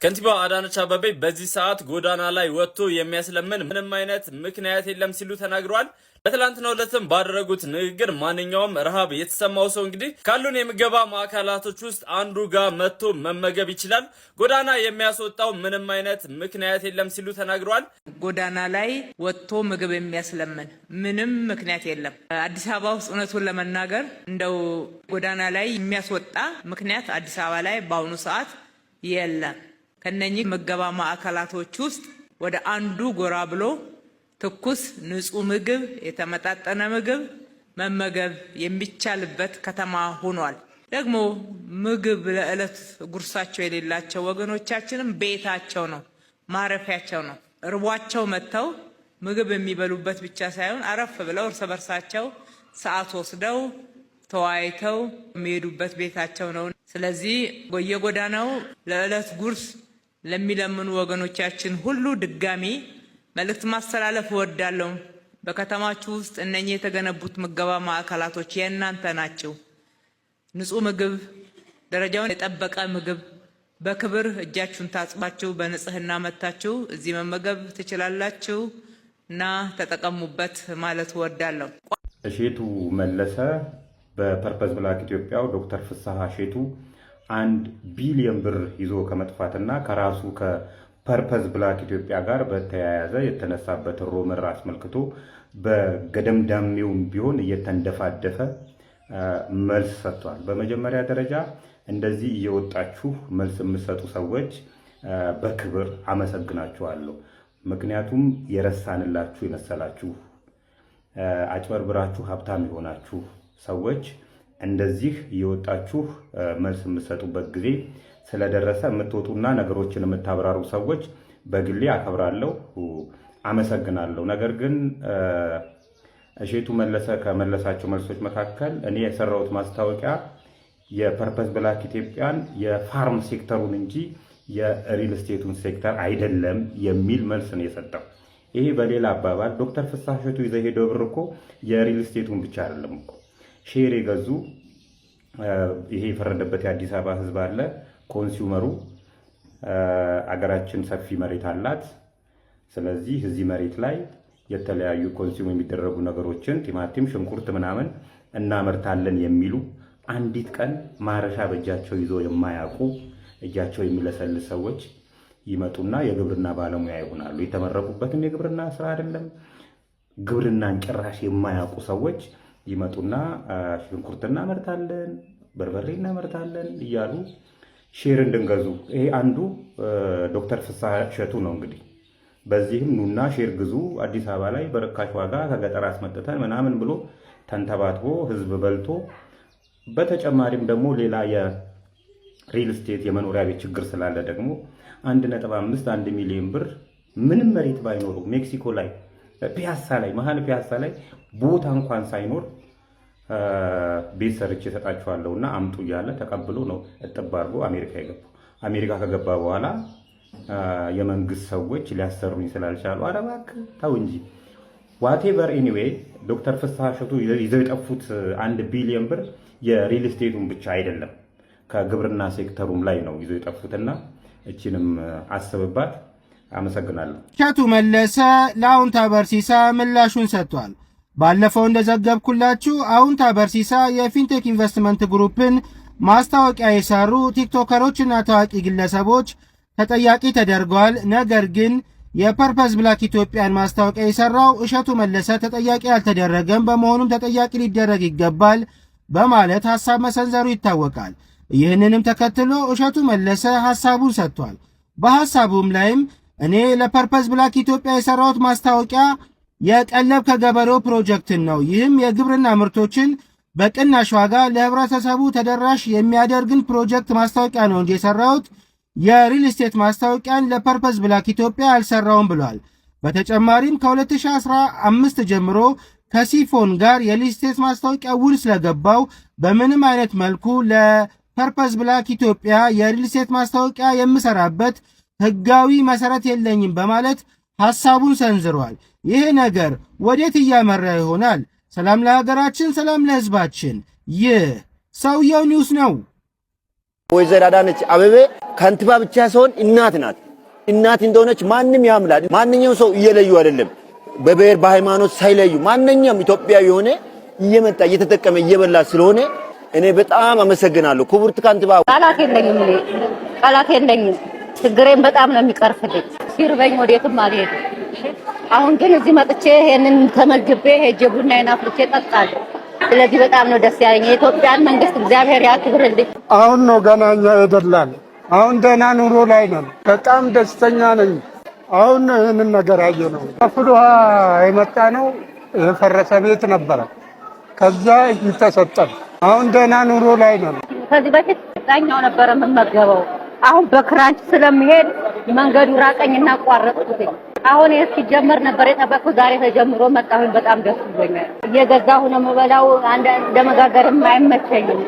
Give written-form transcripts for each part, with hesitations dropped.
ከንቲባ አዳነች አቤቤ በዚህ ሰዓት ጎዳና ላይ ወጥቶ የሚያስለምን ምንም አይነት ምክንያት የለም ሲሉ ተናግረዋል። በትላንትናው ዕለትም ባደረጉት ንግግር ማንኛውም ረሃብ የተሰማው ሰው እንግዲህ ካሉን የምገባ ማዕከላቶች ውስጥ አንዱ ጋር መጥቶ መመገብ ይችላል፣ ጎዳና የሚያስወጣው ምንም አይነት ምክንያት የለም ሲሉ ተናግረዋል። ጎዳና ላይ ወጥቶ ምግብ የሚያስለምን ምንም ምክንያት የለም። አዲስ አበባ ውስጥ እውነቱን ለመናገር እንደው ጎዳና ላይ የሚያስወጣ ምክንያት አዲስ አበባ ላይ በአሁኑ ሰዓት የለም። ከነኚህ ምገባ ማዕከላቶች ውስጥ ወደ አንዱ ጎራ ብሎ ትኩስ ንጹህ ምግብ የተመጣጠነ ምግብ መመገብ የሚቻልበት ከተማ ሆኗል። ደግሞ ምግብ ለዕለት ጉርሳቸው የሌላቸው ወገኖቻችንም ቤታቸው ነው፣ ማረፊያቸው ነው። ርቧቸው መጥተው ምግብ የሚበሉበት ብቻ ሳይሆን አረፍ ብለው እርስ በርሳቸው ሰዓት ወስደው ተወያይተው የሚሄዱበት ቤታቸው ነው። ስለዚህ በየጎዳናው ለዕለት ጉርስ ለሚለምኑ ወገኖቻችን ሁሉ ድጋሚ መልእክት ማስተላለፍ እወዳለሁ። በከተማችሁ ውስጥ እነኚህ የተገነቡት ምገባ ማዕከላቶች የእናንተ ናቸው። ንጹህ ምግብ፣ ደረጃውን የጠበቀ ምግብ በክብር እጃችሁን ታጥባችሁ በንጽህና መታችሁ እዚህ መመገብ ትችላላችሁ እና ተጠቀሙበት ማለት እወዳለሁ። እሼቱ መለሰ በፐርፐዝ ብላክ ኢትዮጵያው ዶክተር ፍስሐ እሼቱ 1 ቢሊዮን ብር ይዞ ከመጥፋትና ከራሱ ከፐርፐዝ ብላክ ኢትዮጵያ ጋር በተያያዘ የተነሳበት ሮመር አስመልክቶ በገደምዳሜውም ቢሆን እየተንደፋደፈ መልስ ሰጥቷል። በመጀመሪያ ደረጃ እንደዚህ እየወጣችሁ መልስ የምትሰጡ ሰዎች በክብር አመሰግናችኋለሁ። ምክንያቱም የረሳንላችሁ የመሰላችሁ አጭበርብራችሁ ሀብታም የሆናችሁ ሰዎች እንደዚህ እየወጣችሁ መልስ የምትሰጡበት ጊዜ ስለደረሰ የምትወጡና ነገሮችን የምታብራሩ ሰዎች በግሌ አከብራለሁ፣ አመሰግናለሁ። ነገር ግን እሼቱ መለሰ ከመለሳቸው መልሶች መካከል እኔ የሰራሁት ማስታወቂያ የፐርፐዝ ብላክ ኢትዮጵያን የፋርም ሴክተሩን እንጂ የሪል ስቴቱን ሴክተር አይደለም የሚል መልስ ነው የሰጠው። ይሄ በሌላ አባባል ዶክተር ፍስሐ እሼቱ ይዘው ሄደው ብር እኮ የሪል ስቴቱን ብቻ አይደለም እኮ ሼር የገዙ ይሄ የፈረደበት የአዲስ አበባ ህዝብ አለ። ኮንሱመሩ አገራችን ሰፊ መሬት አላት። ስለዚህ እዚህ መሬት ላይ የተለያዩ ኮንሱም የሚደረጉ ነገሮችን ቲማቲም፣ ሽንኩርት ምናምን እናመርታለን የሚሉ አንዲት ቀን ማረሻ በእጃቸው ይዞ የማያውቁ እጃቸው የሚለሰልስ ሰዎች ይመጡና የግብርና ባለሙያ ይሆናሉ። የተመረቁበትም የግብርና ስራ አይደለም፣ ግብርናን ጭራሽ የማያውቁ ሰዎች ይመጡና ሽንኩርት እናመርታለን፣ በርበሬ እናመርታለን እያሉ ሼር እንድንገዙ። ይሄ አንዱ ዶክተር ፍስሐ እሼቱ ነው። እንግዲህ በዚህም ኑና ሼር ግዙ አዲስ አበባ ላይ በርካሽ ዋጋ ከገጠር አስመጥተን ምናምን ብሎ ተንተባትቦ ህዝብ በልቶ፣ በተጨማሪም ደግሞ ሌላ የሪል ስቴት የመኖሪያ ቤት ችግር ስላለ ደግሞ 1.5 1 ሚሊዮን ብር ምንም መሬት ባይኖሩ ሜክሲኮ ላይ ፒያሳ ላይ መሀል ፒያሳ ላይ ቦታ እንኳን ሳይኖር ቤት ሰርቼ እሰጣችኋለሁና አምጡ እያለ ተቀብሎ ነው እጥብ አድርጎ አሜሪካ የገባው። አሜሪካ ከገባ በኋላ የመንግስት ሰዎች ሊያሰሩኝ ስላልቻሉ ኧረ እባክህ ተው እንጂ ዋቴቨር ኤኒዌይ ዶክተር ፍስሐ እሼቱ ይዘው የጠፉት 1 ቢሊዮን ብር የሪል ስቴቱን ብቻ አይደለም ከግብርና ሴክተሩም ላይ ነው ይዘው የጠፉትና እቺንም አስብባት። አመሰግናለሁ። እሼቱ መለሰ ለአውንታ በርሲሳ ምላሹን ሰጥቷል። ባለፈው እንደዘገብኩላችሁ አውንታ በርሲሳ የፊንቴክ ኢንቨስትመንት ግሩፕን ማስታወቂያ የሰሩ ቲክቶከሮችና ታዋቂ ግለሰቦች ተጠያቂ ተደርገዋል። ነገር ግን የፐርፐዝ ብላክ ኢትዮጵያን ማስታወቂያ የሰራው እሼቱ መለሰ ተጠያቂ አልተደረገም። በመሆኑም ተጠያቂ ሊደረግ ይገባል በማለት ሐሳብ መሰንዘሩ ይታወቃል። ይህንንም ተከትሎ እሼቱ መለሰ ሐሳቡን ሰጥቷል። በሐሳቡም ላይም እኔ ለፐርፐዝ ብላክ ኢትዮጵያ የሰራሁት ማስታወቂያ የቀለብ ከገበሬው ፕሮጀክትን ነው። ይህም የግብርና ምርቶችን በቅናሽ ዋጋ ለህብረተሰቡ ተደራሽ የሚያደርግን ፕሮጀክት ማስታወቂያ ነው እንጂ የሰራሁት የሪል ስቴት ማስታወቂያን ለፐርፐዝ ብላክ ኢትዮጵያ አልሰራውም ብሏል። በተጨማሪም ከ2015 ጀምሮ ከሲፎን ጋር የሪል ስቴት ማስታወቂያ ውል ስለገባው በምንም አይነት መልኩ ለፐርፐዝ ብላክ ኢትዮጵያ የሪል ስቴት ማስታወቂያ የምሰራበት ህጋዊ መሰረት የለኝም በማለት ሐሳቡን ሰንዝሯል። ይሄ ነገር ወዴት እያመራ ይሆናል? ሰላም ለሀገራችን፣ ሰላም ለህዝባችን። ይህ ሰውየው ኒውስ ነው። ወይዘሮ አዳነች አቤቤ ከንቲባ ብቻ ሳይሆን እናት ናት። እናት እንደሆነች ማንንም ያምላል። ማንኛውም ሰው እየለዩ አይደለም፣ በብሔር በሃይማኖት ሳይለዩ ማንኛውም ኢትዮጵያዊ የሆነ እየመጣ እየተጠቀመ እየበላ ስለሆነ እኔ በጣም አመሰግናለሁ ክቡርት ከንቲባ። ቃላት የለኝም። ችግሬን በጣም ነው የሚቀርፍልኝ። ሲርበኝ ወዴትም አልሄድም። አሁን ግን እዚህ መጥቼ ይሄንን ተመግቤ ሄጄ ቡናዬን አፍልቼ እጠጣለሁ። ስለዚህ በጣም ነው ደስ ያለኝ። የኢትዮጵያን መንግስት እግዚአብሔር ያክብርልኝ። አሁን ነው ገና እኛ የደላን። አሁን ደህና ኑሮ ላይ ነን። በጣም ደስተኛ ነኝ። አሁን ይህንን ነገር አየነው። ከፍል ውሃ የመጣ ነው። የፈረሰ ቤት ነበረ፣ ከዛ ይተሰጠን። አሁን ደህና ኑሮ ላይ ነን። ከዚህ በፊት ዳኛው ነበረ የምመገበው። አሁን በክራንች ስለምሄድ መንገዱ ራቀኝና ቋረጥኩት። አሁን ሲጀመር ነበር የጠበቅኩት፣ ዛሬ ተጀምሮ መጣሁኝ። በጣም ደስ ብሎኛል። እየገዛሁ ነው የምበላው። ለመጋገርም አይመቸኝም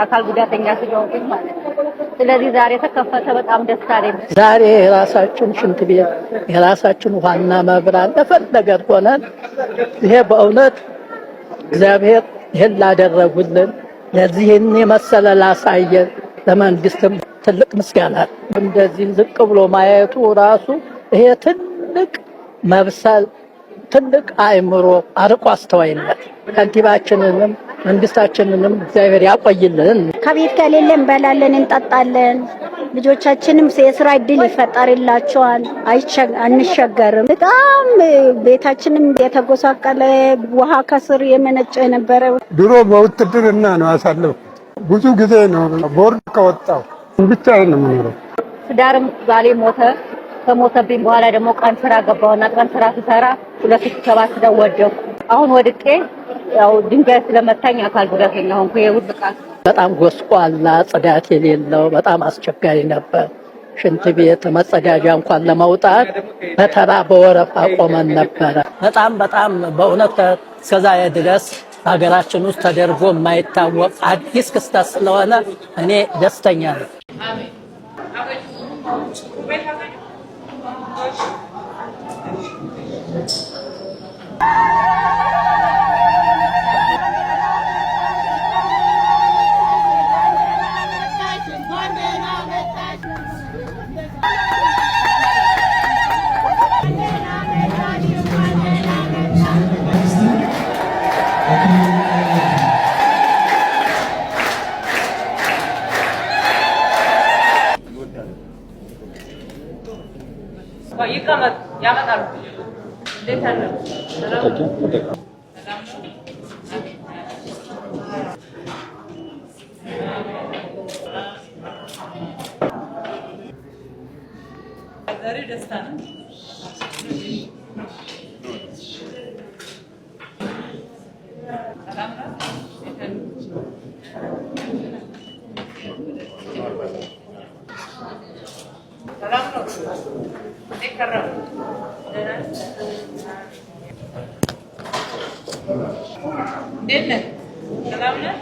አካል ጉዳተኛ ስለሆንኩኝ ማለት ነው። ስለዚህ ዛሬ ተከፈተ፣ በጣም ደስ አለኝ። ዛሬ የራሳችን ሽንት ቤት የራሳችን ውሃና መብራት ለፈለገን ሆነን ይሄ በእውነት እግዚአብሔር ይሄን ላደረጉልን ለዚህን የመሰለ ላሳየን ለመንግስትም ትልቅ ምስጋና። እንደዚህ ዝቅ ብሎ ማየቱ ራሱ ይሄ ትልቅ መብሰል፣ ትልቅ አእምሮ፣ አርቆ አስተዋይነት ከንቲባችንንም መንግስታችንንም እግዚአብሔር ያቆይልን። ከቤት ከሌለ እንበላለን፣ እንጠጣለን። ልጆቻችንም የስራ እድል ይፈጠርላቸዋል፣ አንቸገርም። በጣም ቤታችንም የተጎሳቀለ ውሃ ከስር የመነጨ ነበረ። ድሮ በውትድርና ነው ያሳለፍኩት። ብዙ ጊዜ ነው ቦርድ ከወጣው ብቻዬን ነው የምኖረው። ትዳርም ባሌ ሞተ። ከሞተብኝ በኋላ ደግሞ ቀን ስራ ገባሁና ቀን ስራ ስሰራ 2007 ነው ወደኩ። አሁን ወድቄ ያው ድንጋይ ስለመታኝ አካል ጉዳተኛ ሆንኩ። የውድቃት በጣም ጎስቋላ፣ ጽዳት የሌለው በጣም አስቸጋሪ ነበር። ሽንት ቤት መጸዳጃ እንኳን ለማውጣት በተራ በወረፋ ቆመን ነበረ። በጣም በእውነት እስከዛ ድረስ ሀገራችን ውስጥ ተደርጎ የማይታወቅ አዲስ ክስተት ስለሆነ እኔ ደስተኛ ነኝ። ይቀመጥ ያመጣሉ። እንዴት አለ? ዛሬ ደስታ ነው። ሰላም ነው። ሰላም ነው። እንዴት ነህ? ሰላም ነህ?